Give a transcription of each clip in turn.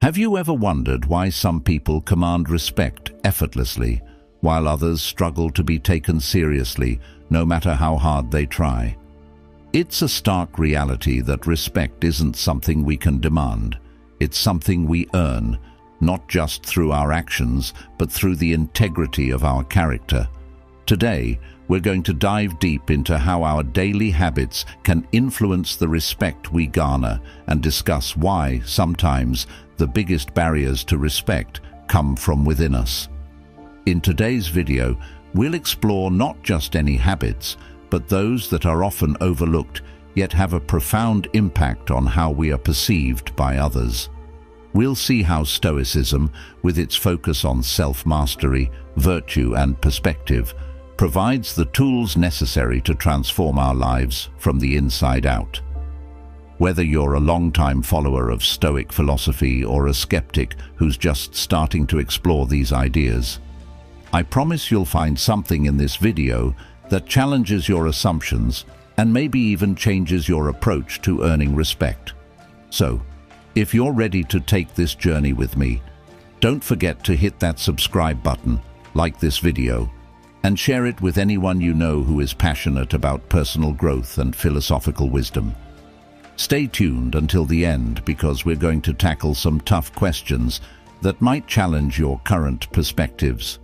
Have you ever wondered why some people command respect effortlessly, while others struggle to be taken seriously, no matter how hard they try? It's a stark reality that respect isn't something we can demand. It's something we earn, not just through our actions, but through the integrity of our character. Today, we're going to dive deep into how our daily habits can influence the respect we garner and discuss why, sometimes, the biggest barriers to respect come from within us. In today's video, we'll explore not just any habits, but those that are often overlooked, yet have a profound impact on how we are perceived by others. We'll see how Stoicism, with its focus on self-mastery, virtue and perspective, provides the tools necessary to transform our lives from the inside out. Whether you're a long-time follower of Stoic philosophy or a skeptic who's just starting to explore these ideas, I promise you'll find something in this video that challenges your assumptions and maybe even changes your approach to earning respect. So, if you're ready to take this journey with me, don't forget to hit that subscribe button, like this video, and share it with anyone you know who is passionate about personal growth and philosophical wisdom. Stay tuned until the end because we're going to tackle some tough questions that might challenge your current perspectives.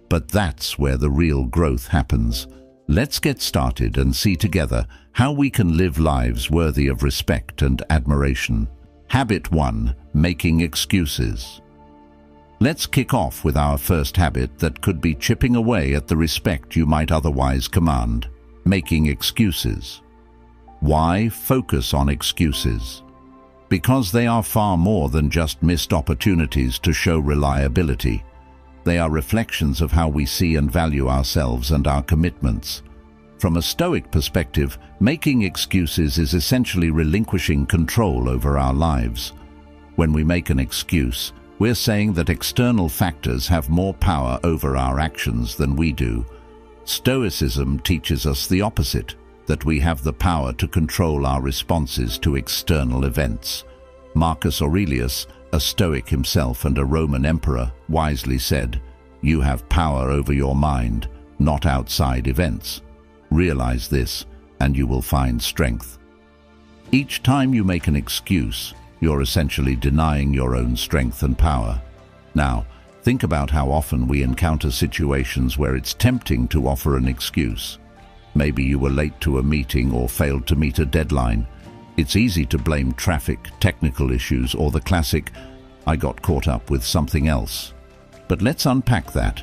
But that's where the real growth happens. Let's get started and see together how we can live lives worthy of respect and admiration. Habit 1: Making excuses. Let's kick off with our first habit that could be chipping away at the respect you might otherwise command: making excuses. Why focus on excuses? Because they are far more than just missed opportunities to show reliability. They are reflections of how we see and value ourselves and our commitments. From a Stoic perspective, making excuses is essentially relinquishing control over our lives. When we make an excuse, we're saying that external factors have more power over our actions than we do. Stoicism teaches us the opposite, that we have the power to control our responses to external events. Marcus Aurelius, a Stoic himself and a Roman emperor, wisely said, "You have power over your mind, not outside events. Realize this, and you will find strength." Each time you make an excuse, you're essentially denying your own strength and power. Now, think about how often we encounter situations where it's tempting to offer an excuse. Maybe you were late to a meeting or failed to meet a deadline. It's easy to blame traffic, technical issues, or the classic, "I got caught up with something else." But let's unpack that.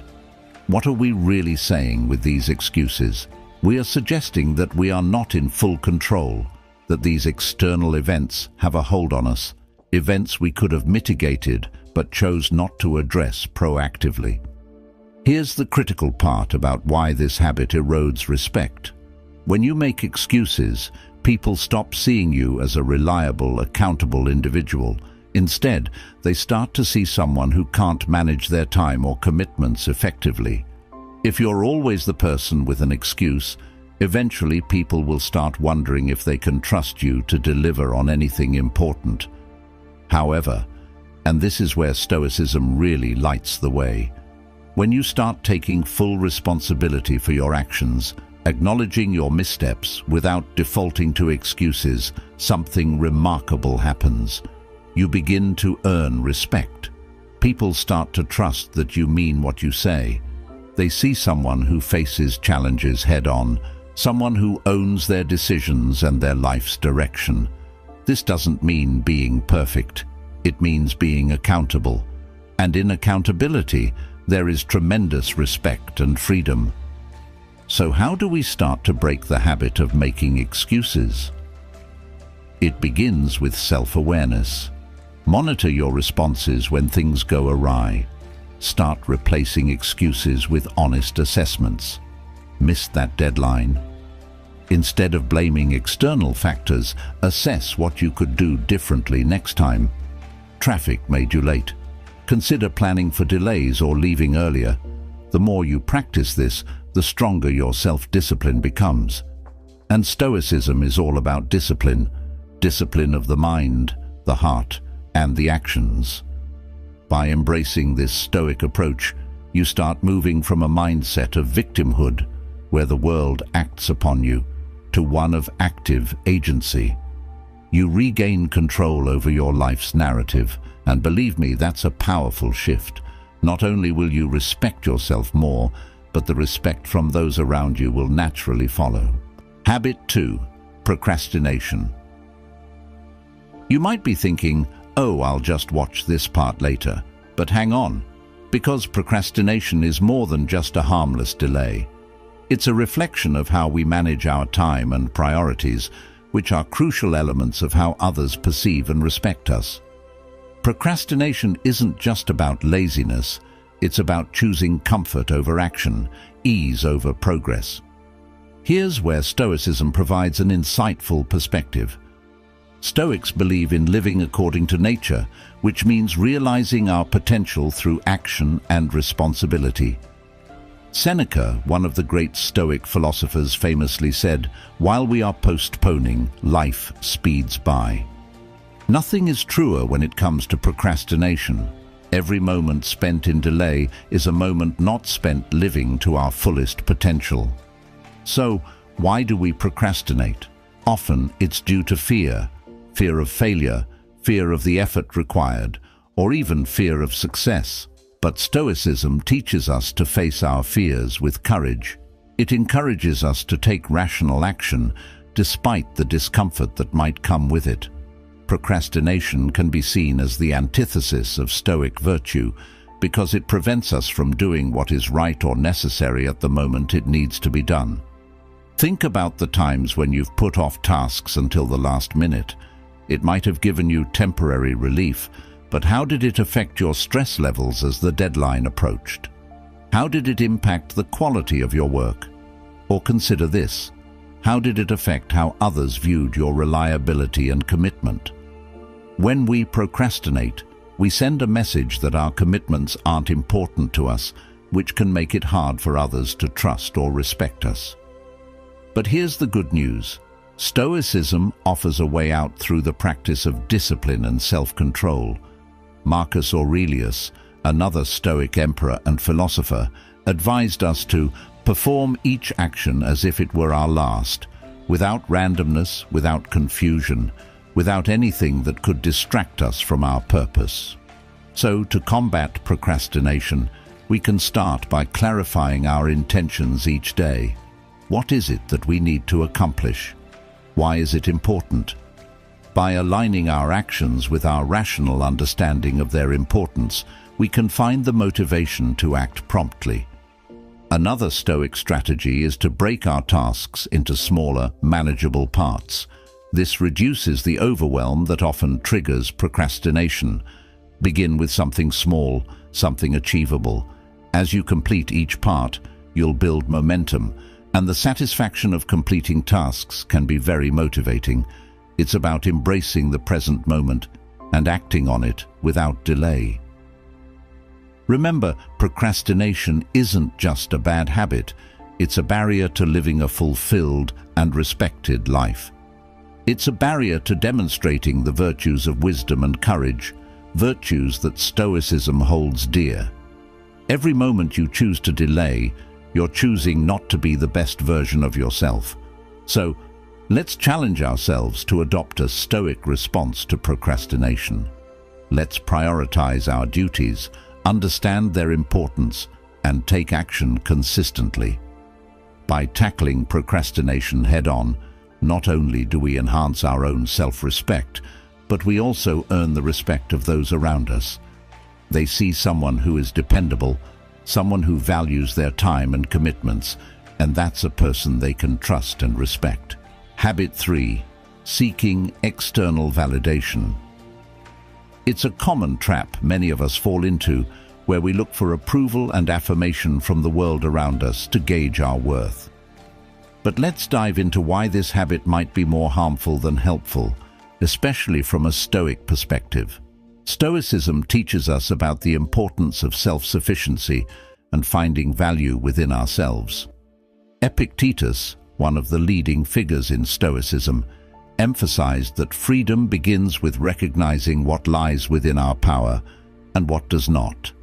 What are we really saying with these excuses? We are suggesting that we are not in full control, that these external events have a hold on us, events we could have mitigated but chose not to address proactively. Here's the critical part about why this habit erodes respect. When you make excuses, people stop seeing you as a reliable, accountable individual. Instead, they start to see someone who can't manage their time or commitments effectively. If you're always the person with an excuse, eventually people will start wondering if they can trust you to deliver on anything important. However, and this is where Stoicism really lights the way, when you start taking full responsibility for your actions, acknowledging your missteps without defaulting to excuses, something remarkable happens. You begin to earn respect. People start to trust that you mean what you say. They see someone who faces challenges head-on, someone who owns their decisions and their life's direction. This doesn't mean being perfect. It means being accountable. And in accountability, there is tremendous respect and freedom. So how do we start to break the habit of making excuses? It begins with self-awareness. Monitor your responses when things go awry. Start replacing excuses with honest assessments. Missed that deadline? Instead of blaming external factors, assess what you could do differently next time. Traffic made you late. Consider planning for delays or leaving earlier. The more you practice this, the stronger your self-discipline becomes. And Stoicism is all about discipline. Discipline of the mind, the heart, and the actions. By embracing this Stoic approach, you start moving from a mindset of victimhood, where the world acts upon you, to one of active agency. You regain control over your life's narrative, and believe me, that's a powerful shift. Not only will you respect yourself more, but the respect from those around you will naturally follow. Habit 2. Procrastination. You might be thinking, oh, I'll just watch this part later. But hang on, because procrastination is more than just a harmless delay. It's a reflection of how we manage our time and priorities, which are crucial elements of how others perceive and respect us. Procrastination isn't just about laziness, it's about choosing comfort over action, ease over progress. Here's where Stoicism provides an insightful perspective. Stoics believe in living according to nature, which means realizing our potential through action and responsibility. Seneca, one of the great Stoic philosophers, famously said, "While we are postponing, life speeds by." Nothing is truer when it comes to procrastination. Every moment spent in delay is a moment not spent living to our fullest potential. So, why do we procrastinate? Often it's due to fear of failure, fear of the effort required, or even fear of success. But Stoicism teaches us to face our fears with courage. It encourages us to take rational action, despite the discomfort that might come with it. Procrastination can be seen as the antithesis of Stoic virtue, because it prevents us from doing what is right or necessary at the moment it needs to be done. Think about the times when you've put off tasks until the last minute. It might have given you temporary relief, but how did it affect your stress levels as the deadline approached? How did it impact the quality of your work? Or consider this: how did it affect how others viewed your reliability and commitment? When we procrastinate, we send a message that our commitments aren't important to us, which can make it hard for others to trust or respect us. But here's the good news. Stoicism offers a way out through the practice of discipline and self-control. Marcus Aurelius, another Stoic emperor and philosopher, advised us to perform each action as if it were our last, without randomness, without confusion, without anything that could distract us from our purpose. So, to combat procrastination, we can start by clarifying our intentions each day. What is it that we need to accomplish? Why is it important? By aligning our actions with our rational understanding of their importance, we can find the motivation to act promptly. Another Stoic strategy is to break our tasks into smaller, manageable parts. This reduces the overwhelm that often triggers procrastination. Begin with something small, something achievable. As you complete each part, you'll build momentum, and the satisfaction of completing tasks can be very motivating. It's about embracing the present moment and acting on it without delay. Remember, procrastination isn't just a bad habit. It's a barrier to living a fulfilled and respected life. It's a barrier to demonstrating the virtues of wisdom and courage, virtues that Stoicism holds dear. Every moment you choose to delay, you're choosing not to be the best version of yourself. So, let's challenge ourselves to adopt a Stoic response to procrastination. Let's prioritize our duties, understand their importance, and take action consistently. By tackling procrastination head-on, not only do we enhance our own self-respect, but we also earn the respect of those around us. They see someone who is dependable, someone who values their time and commitments, and that's a person they can trust and respect. Habit 3. Seeking external validation. It's a common trap many of us fall into, where we look for approval and affirmation from the world around us to gauge our worth. But let's dive into why this habit might be more harmful than helpful, especially from a Stoic perspective. Stoicism teaches us about the importance of self-sufficiency and finding value within ourselves. Epictetus, one of the leading figures in Stoicism, emphasized that freedom begins with recognizing what lies within our power and what does not.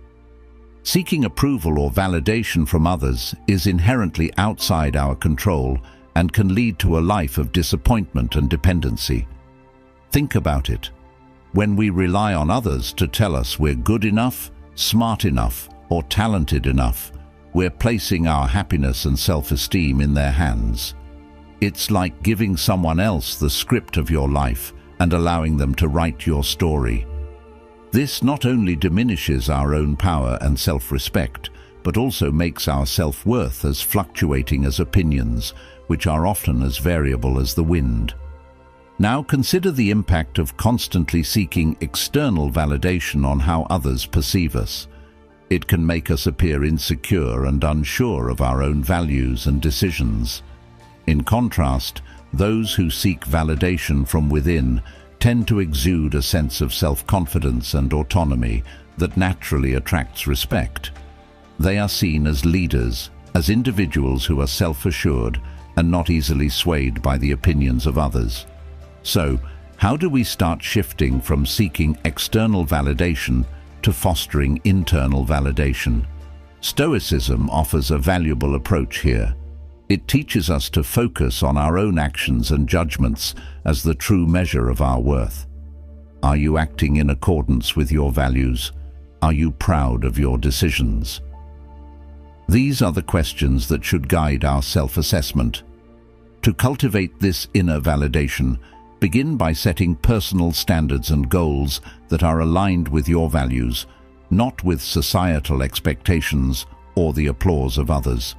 Seeking approval or validation from others is inherently outside our control and can lead to a life of disappointment and dependency. Think about it. When we rely on others to tell us we're good enough, smart enough, or talented enough, we're placing our happiness and self-esteem in their hands. It's like giving someone else the script of your life and allowing them to write your story. This not only diminishes our own power and self-respect, but also makes our self-worth as fluctuating as opinions, which are often as variable as the wind. Now consider the impact of constantly seeking external validation on how others perceive us. It can make us appear insecure and unsure of our own values and decisions. In contrast, those who seek validation from within tend to exude a sense of self-confidence and autonomy that naturally attracts respect. They are seen as leaders, as individuals who are self-assured and not easily swayed by the opinions of others. So, how do we start shifting from seeking external validation to fostering internal validation? Stoicism offers a valuable approach here. It teaches us to focus on our own actions and judgments as the true measure of our worth. Are you acting in accordance with your values? Are you proud of your decisions? These are the questions that should guide our self-assessment. To cultivate this inner validation, begin by setting personal standards and goals that are aligned with your values, not with societal expectations or the applause of others.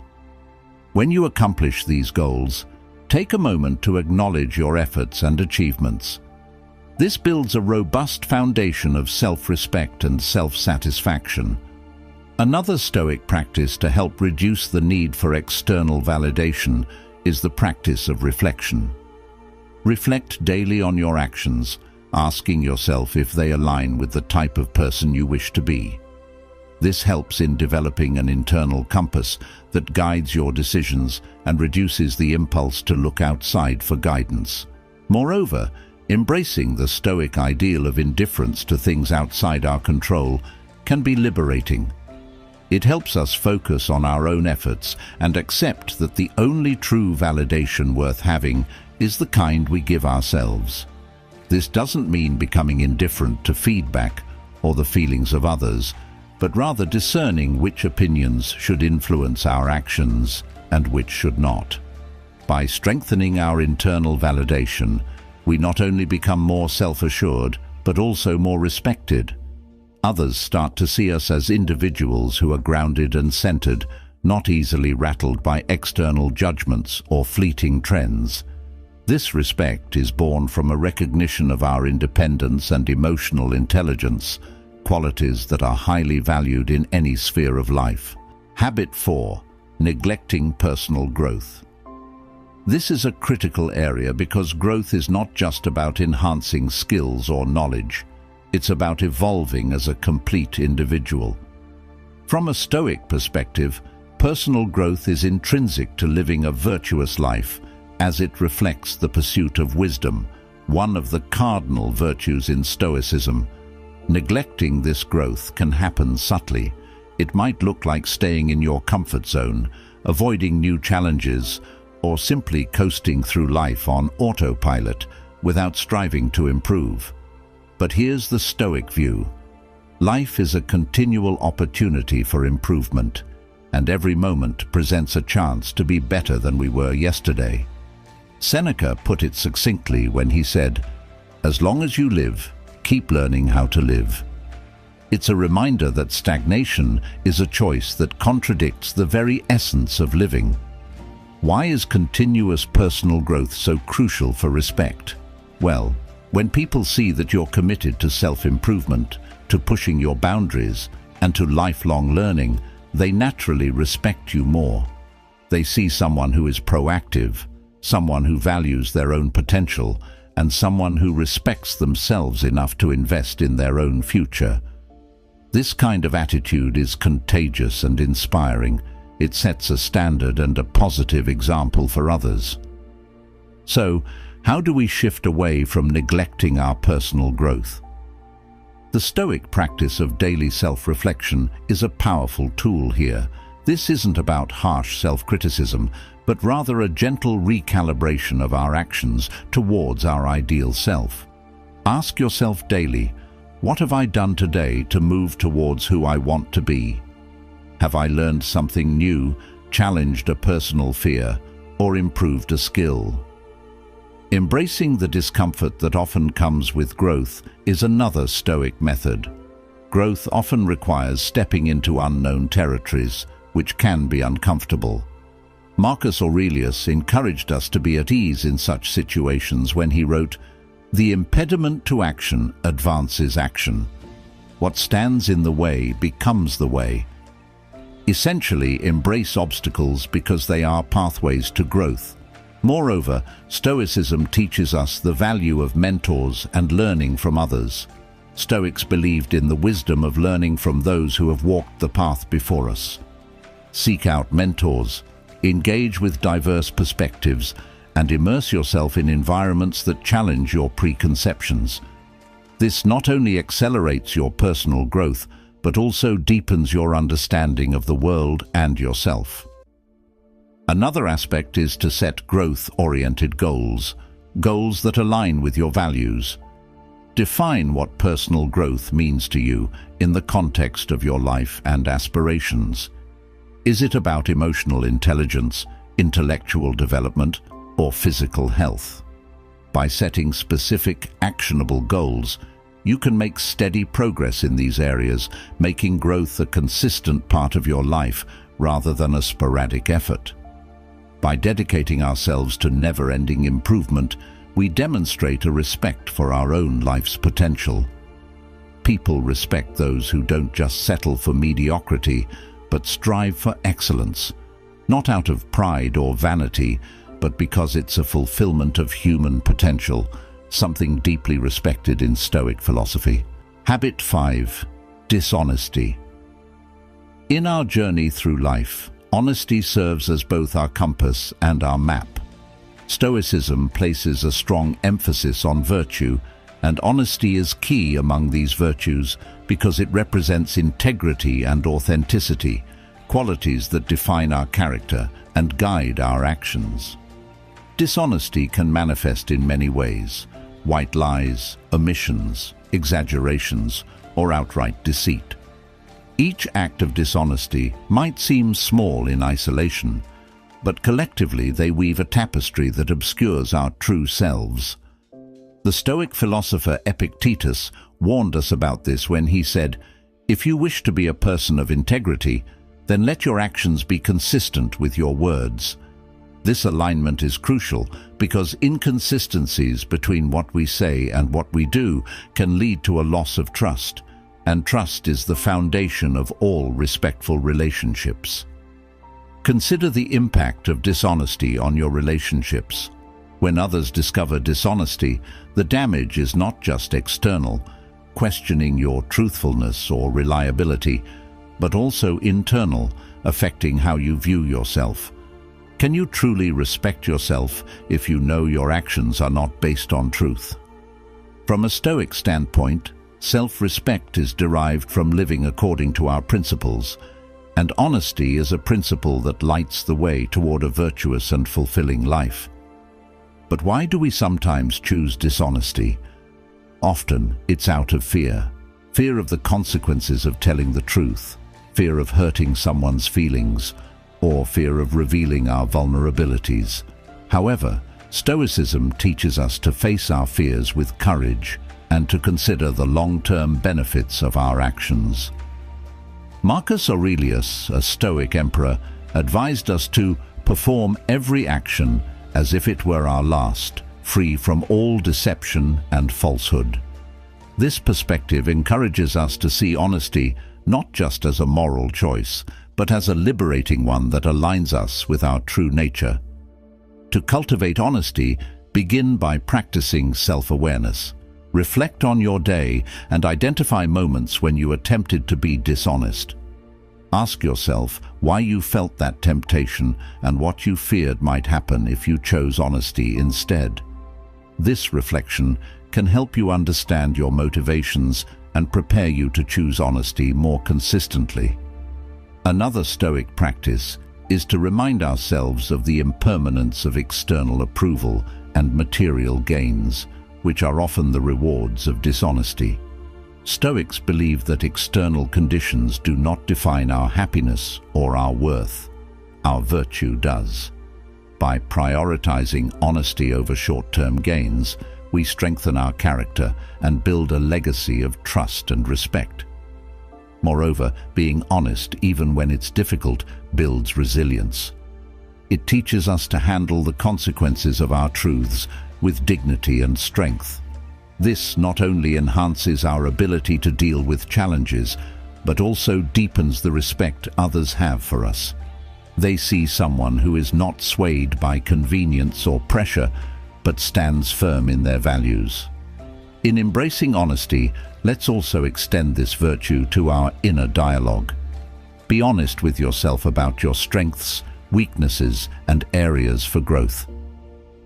When you accomplish these goals, take a moment to acknowledge your efforts and achievements. This builds a robust foundation of self-respect and self-satisfaction. Another Stoic practice to help reduce the need for external validation is the practice of reflection. Reflect daily on your actions, asking yourself if they align with the type of person you wish to be. This helps in developing an internal compass that guides your decisions and reduces the impulse to look outside for guidance. Moreover, embracing the Stoic ideal of indifference to things outside our control can be liberating. It helps us focus on our own efforts and accept that the only true validation worth having is the kind we give ourselves. This doesn't mean becoming indifferent to feedback or the feelings of others, but rather discerning which opinions should influence our actions and which should not. By strengthening our internal validation, we not only become more self-assured, but also more respected. Others start to see us as individuals who are grounded and centered, not easily rattled by external judgments or fleeting trends. This respect is born from a recognition of our independence and emotional intelligence, qualities that are highly valued in any sphere of life. Habit 4. Neglecting personal growth. This is a critical area because growth is not just about enhancing skills or knowledge. It's about evolving as a complete individual. From a Stoic perspective, personal growth is intrinsic to living a virtuous life, as it reflects the pursuit of wisdom, one of the cardinal virtues in Stoicism. Neglecting this growth can happen subtly. It might look like staying in your comfort zone, avoiding new challenges, or simply coasting through life on autopilot without striving to improve. But here's the Stoic view. Life is a continual opportunity for improvement, and every moment presents a chance to be better than we were yesterday. Seneca put it succinctly when he said, "As long as you live, keep learning how to live." It's a reminder that stagnation is a choice that contradicts the very essence of living. Why is continuous personal growth so crucial for respect? Well, when people see that you're committed to self-improvement, to pushing your boundaries, and to lifelong learning, they naturally respect you more. They see someone who is proactive, someone who values their own potential, and someone who respects themselves enough to invest in their own future. This kind of attitude is contagious and inspiring. It sets a standard and a positive example for others. So, how do we shift away from neglecting our personal growth? The Stoic practice of daily self-reflection is a powerful tool here. This isn't about harsh self-criticism, but rather a gentle recalibration of our actions towards our ideal self. Ask yourself daily, what have I done today to move towards who I want to be? Have I learned something new, challenged a personal fear, or improved a skill? Embracing the discomfort that often comes with growth is another Stoic method. Growth often requires stepping into unknown territories, which can be uncomfortable. Marcus Aurelius encouraged us to be at ease in such situations when he wrote, "The impediment to action advances action. What stands in the way becomes the way." Essentially, embrace obstacles because they are pathways to growth. Moreover, Stoicism teaches us the value of mentors and learning from others. Stoics believed in the wisdom of learning from those who have walked the path before us. Seek out mentors, engage with diverse perspectives, and immerse yourself in environments that challenge your preconceptions. This not only accelerates your personal growth, but also deepens your understanding of the world and yourself. Another aspect is to set growth-oriented goals, goals that align with your values. Define what personal growth means to you in the context of your life and aspirations. Is it about emotional intelligence, intellectual development, or physical health? By setting specific, actionable goals, you can make steady progress in these areas, making growth a consistent part of your life rather than a sporadic effort. By dedicating ourselves to never-ending improvement, we demonstrate a respect for our own life's potential. People respect those who don't just settle for mediocrity, but strive for excellence, not out of pride or vanity, but because it's a fulfillment of human potential, something deeply respected in Stoic philosophy. Habit 5. Dishonesty. In our journey through life, honesty serves as both our compass and our map. Stoicism places a strong emphasis on virtue, and honesty is key among these virtues because it represents integrity and authenticity, qualities that define our character and guide our actions. Dishonesty can manifest in many ways: white lies, omissions, exaggerations, or outright deceit. Each act of dishonesty might seem small in isolation, but collectively they weave a tapestry that obscures our true selves. The Stoic philosopher Epictetus warned us about this when he said, "If you wish to be a person of integrity, then let your actions be consistent with your words." This alignment is crucial because inconsistencies between what we say and what we do can lead to a loss of trust, and trust is the foundation of all respectful relationships. Consider the impact of dishonesty on your relationships. When others discover dishonesty, the damage is not just external, questioning your truthfulness or reliability, but also internal, affecting how you view yourself. Can you truly respect yourself if you know your actions are not based on truth? From a Stoic standpoint, self-respect is derived from living according to our principles, and honesty is a principle that lights the way toward a virtuous and fulfilling life. But why do we sometimes choose dishonesty? Often it's out of fear. Fear of the consequences of telling the truth, fear of hurting someone's feelings, or fear of revealing our vulnerabilities. However, Stoicism teaches us to face our fears with courage and to consider the long-term benefits of our actions. Marcus Aurelius, a Stoic emperor, advised us to perform every action as if it were our last, free from all deception and falsehood. This perspective encourages us to see honesty not just as a moral choice, but as a liberating one that aligns us with our true nature. To cultivate honesty, begin by practicing self-awareness. Reflect on your day and identify moments when you attempted to be dishonest. Ask yourself why you felt that temptation and what you feared might happen if you chose honesty instead. This reflection can help you understand your motivations and prepare you to choose honesty more consistently. Another Stoic practice is to remind ourselves of the impermanence of external approval and material gains, which are often the rewards of dishonesty. Stoics believe that external conditions do not define our happiness or our worth. Our virtue does. By prioritizing honesty over short-term gains, we strengthen our character and build a legacy of trust and respect. Moreover, being honest, even when it's difficult, builds resilience. It teaches us to handle the consequences of our truths with dignity and strength. This not only enhances our ability to deal with challenges, but also deepens the respect others have for us. They see someone who is not swayed by convenience or pressure, but stands firm in their values. In embracing honesty, let's also extend this virtue to our inner dialogue. Be honest with yourself about your strengths, weaknesses, and areas for growth.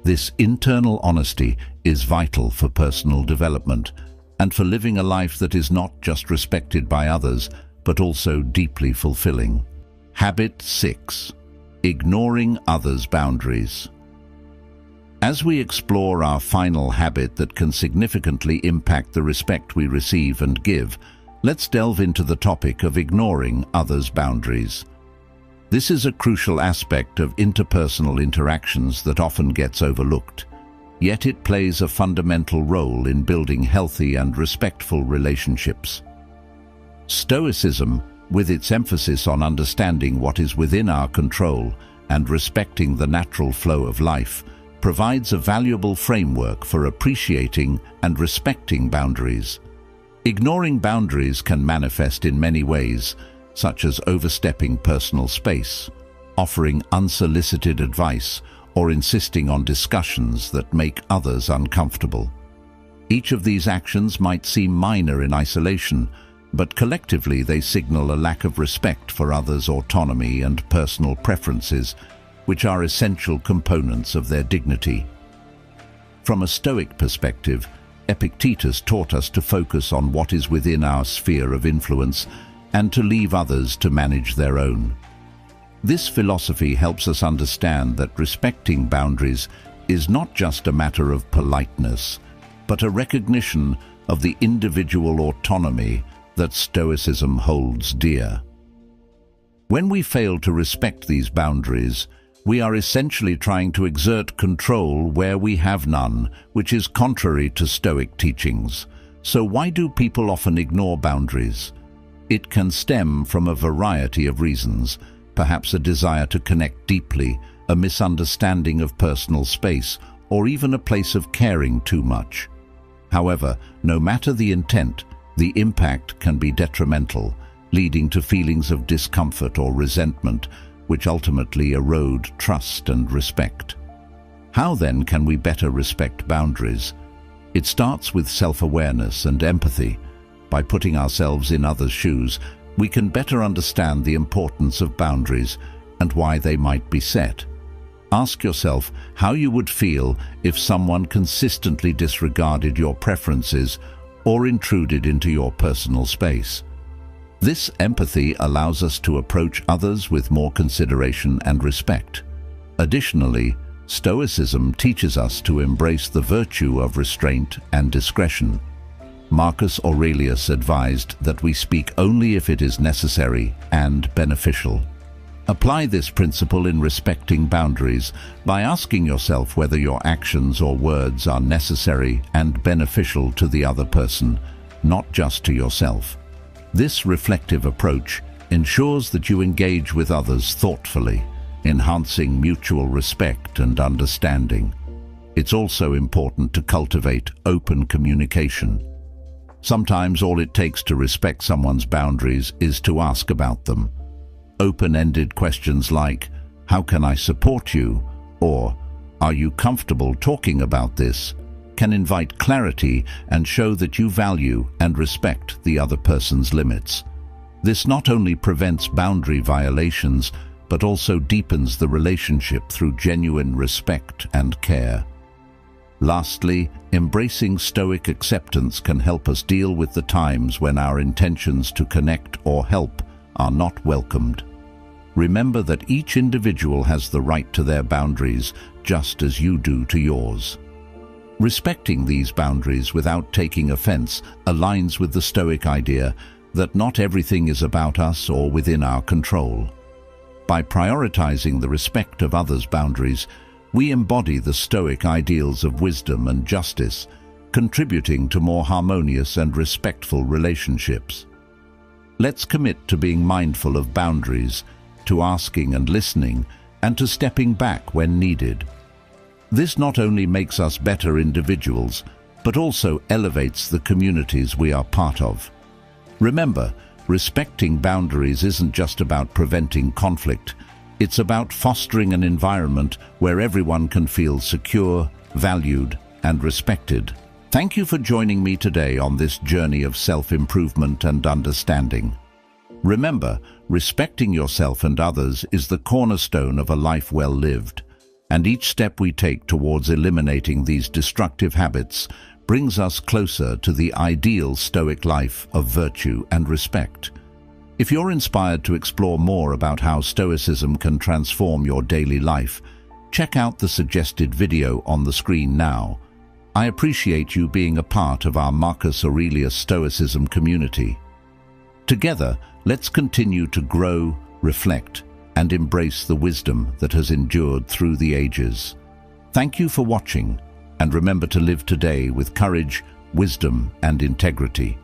This internal honesty is vital for personal development and for living a life that is not just respected by others, but also deeply fulfilling. Habit 6. Ignoring others' boundaries. As we explore our final habit that can significantly impact the respect we receive and give, let's delve into the topic of ignoring others' boundaries. This is a crucial aspect of interpersonal interactions that often gets overlooked, yet it plays a fundamental role in building healthy and respectful relationships. Stoicism, with its emphasis on understanding what is within our control and respecting the natural flow of life, provides a valuable framework for appreciating and respecting boundaries. Ignoring boundaries can manifest in many ways, such as overstepping personal space, offering unsolicited advice, or insisting on discussions that make others uncomfortable. Each of these actions might seem minor in isolation, but collectively they signal a lack of respect for others' autonomy and personal preferences, which are essential components of their dignity. From a Stoic perspective, Epictetus taught us to focus on what is within our sphere of influence and to leave others to manage their own. This philosophy helps us understand that respecting boundaries is not just a matter of politeness, but a recognition of the individual autonomy that Stoicism holds dear. When we fail to respect these boundaries, we are essentially trying to exert control where we have none, which is contrary to Stoic teachings. So why do people often ignore boundaries? It can stem from a variety of reasons, perhaps a desire to connect deeply, a misunderstanding of personal space, or even a place of caring too much. However, no matter the intent, the impact can be detrimental, leading to feelings of discomfort or resentment, which ultimately erode trust and respect. How then can we better respect boundaries? It starts with self-awareness and empathy. By putting ourselves in others' shoes, we can better understand the importance of boundaries and why they might be set. Ask yourself how you would feel if someone consistently disregarded your preferences or intruded into your personal space. This empathy allows us to approach others with more consideration and respect. Additionally, Stoicism teaches us to embrace the virtue of restraint and discretion. Marcus Aurelius advised that we speak only if it is necessary and beneficial. Apply this principle in respecting boundaries by asking yourself whether your actions or words are necessary and beneficial to the other person, not just to yourself. This reflective approach ensures that you engage with others thoughtfully, enhancing mutual respect and understanding. It's also important to cultivate open communication. Sometimes all it takes to respect someone's boundaries is to ask about them. Open-ended questions like, "How can I support you?" or "Are you comfortable talking about this?" can invite clarity and show that you value and respect the other person's limits. This not only prevents boundary violations, but also deepens the relationship through genuine respect and care. Lastly, embracing Stoic acceptance can help us deal with the times when our intentions to connect or help are not welcomed. Remember that each individual has the right to their boundaries, just as you do to yours. Respecting these boundaries without taking offense aligns with the Stoic idea that not everything is about us or within our control. By prioritizing the respect of others' boundaries, we embody the Stoic ideals of wisdom and justice, contributing to more harmonious and respectful relationships. Let's commit to being mindful of boundaries, to asking and listening, and to stepping back when needed. This not only makes us better individuals, but also elevates the communities we are part of. Remember, respecting boundaries isn't just about preventing conflict. It's about fostering an environment where everyone can feel secure, valued, and respected. Thank you for joining me today on this journey of self-improvement and understanding. Remember, respecting yourself and others is the cornerstone of a life well lived, and each step we take towards eliminating these destructive habits brings us closer to the ideal Stoic life of virtue and respect. If you're inspired to explore more about how Stoicism can transform your daily life, check out the suggested video on the screen now. I appreciate you being a part of our Marcus Aurelius Stoicism community. Together, let's continue to grow, reflect, and embrace the wisdom that has endured through the ages. Thank you for watching, and remember to live today with courage, wisdom, and integrity.